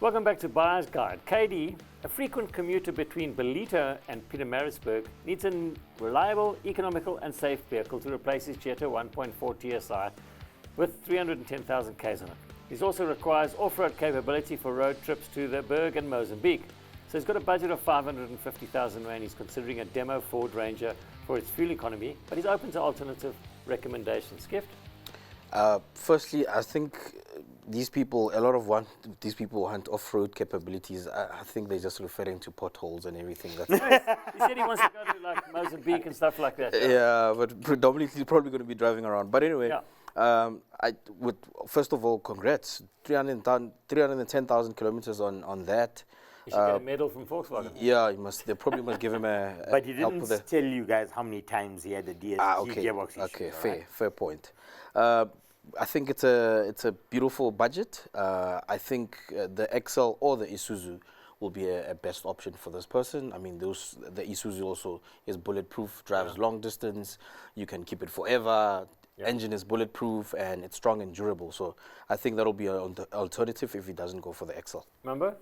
Welcome back to Buyer's Guide. KD, a frequent commuter between Ballito and Pietermaritzburg, needs a reliable, economical and safe vehicle to replace his Jetta 1.4 TSI with 310,000 Ks on it. He also requires off-road capability for road trips to the Berg and Mozambique. So he's got a budget of 550,000 Rand. He's considering a demo Ford Ranger for its fuel economy, but he's open to alternative recommendations. Gift? Firstly, I think these people want off-road capabilities. I think they're just referring to potholes and everything. He said he wants to go to like Mozambique and stuff like that. Yeah, but predominantly he's probably going to be driving around. But anyway, I would first of all congrats, 310,000 kilometers on that. He should get a medal from Volkswagen. Yeah, they probably must give him a but he didn't tell you guys how many times he had the DSG gearbox issue. Okay, fair point. I think it's a beautiful budget. I think the XL or the Isuzu will be a best option for this person. I mean, the Isuzu also is bulletproof, drives long distance. You can keep it forever. Engine is bulletproof and it's strong and durable. So I think that'll be an alternative if he doesn't go for the XL. Remember?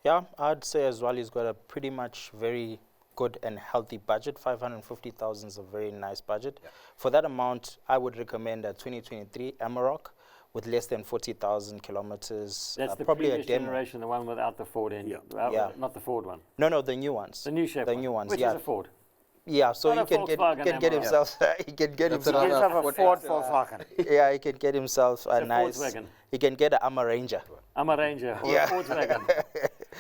Yeah, I'd say as well he's got a pretty much very good and healthy budget. 550,000 is a very nice budget. Yeah. For that amount, I would recommend a 2023 Amarok with less than 40,000 kilometers. That's the probably previous a demo. generation, the one without the Ford engine. Not the Ford one. No, the new ones. The new shape. The new ones. Which is a Ford. Yeah, so Not he can get himself. He can get himself a Ford Volkswagen. Yeah, he can get himself a nice. Volkswagen. He can get an Ranger. Ranger or a Volkswagen.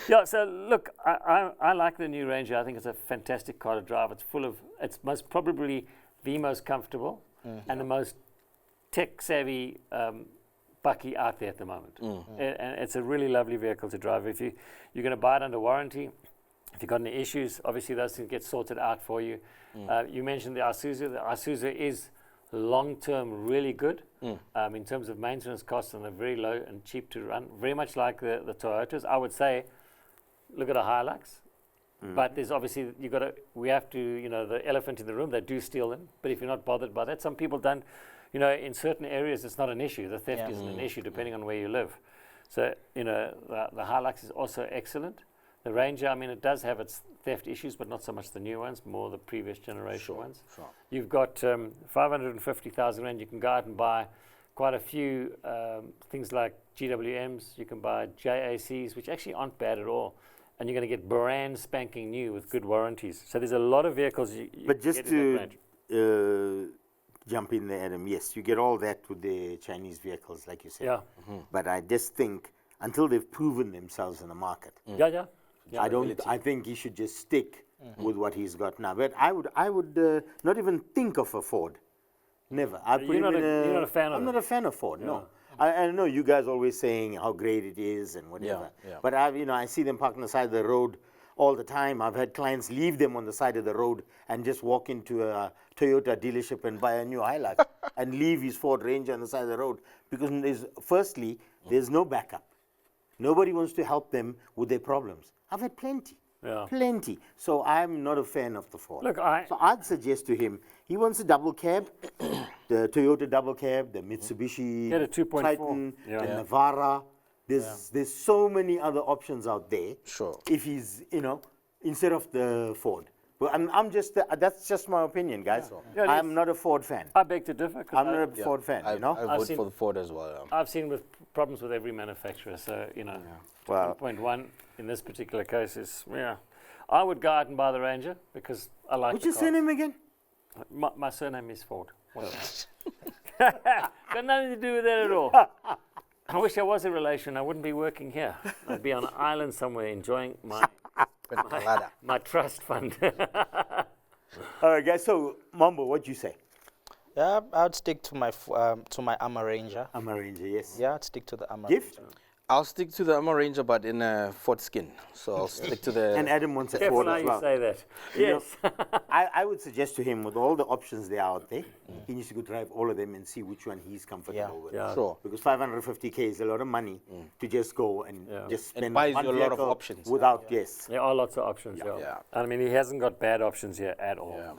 Yeah, so look, I like the new Ranger. I think it's a fantastic car to drive. It's most probably the most comfortable and the most tech-savvy bucky out there at the moment. And it's a really lovely vehicle to drive. If you're going to buy it under warranty, if you've got any issues, obviously those things get sorted out for you. You mentioned the Isuzu. The Isuzu is long-term really good in terms of maintenance costs, and they're very low and cheap to run. Very much like the Toyotas. I would say, look at a Hilux. But there's obviously, we have to, the elephant in the room, they do steal them. But if you're not bothered by that, some people don't, in certain areas it's not an issue. The theft isn't an issue depending on where you live. So, the Hilux is also excellent. The Ranger, I mean, it does have its theft issues, but not so much the new ones, more the previous generation ones. Sure. You've got 550,000 Rand. You can go out and buy quite a few things like GWMs. You can buy JACs, which actually aren't bad at all. And you're going to get brand spanking new with good warranties. So there's a lot of vehicles But just to jump in there, Adam, yes, you get all that with the Chinese vehicles, like you said. Yeah. But I just think until they've proven themselves in the market. Yeah. I think he should just stick with what he's got now. But I would not even think of a Ford. Never. You're not a fan of it? I'm not a fan of Ford, no. I know you guys always saying how great it is and whatever. But I see them parked on the side of the road all the time. I've had clients leave them on the side of the road and just walk into a Toyota dealership and buy a new Hilux and leave his Ford Ranger on the side of the road because there's no backup. Nobody wants to help them with their problems. I've had plenty. Plenty. So I'm not a fan of the Ford. Look, so I'd suggest to him, he wants a double cab, the Toyota double cab, the Mitsubishi Titan, the Navara. There's so many other options out there. Sure. If he's, instead of the Ford. Well, I'm just, that's just my opinion, guys. I'm not a Ford fan. I beg to differ. I'm not a Ford fan, I vote for the Ford as well. I've seen problems with every manufacturer, so, 1.1 in this particular case is, I would go out and buy the Ranger because I like What's your surname again? My surname is Ford. Got nothing to do with that at all. I wish I was a relation. I wouldn't be working here. I'd be on an island somewhere enjoying my trust fund. All right, guys. So, Mumbo, what'd you say? Yeah, I'd stick to my Ranger. Ranger, yes. Yeah, I'd stick to the Ranger. Gift? I'll stick to the Ranger, but in a Ford skin. So I'll stick to the... And Adam wants a Ford as well. You say that. Yes. I would suggest to him, with all the options there out there, he needs to go drive all of them and see which one he's comfortable with. Yeah. Sure. Because 550K is a lot of money to just go and just spend it buys you a lot of options. Without, There are lots of options, I mean, he hasn't got bad options here at all. Yeah.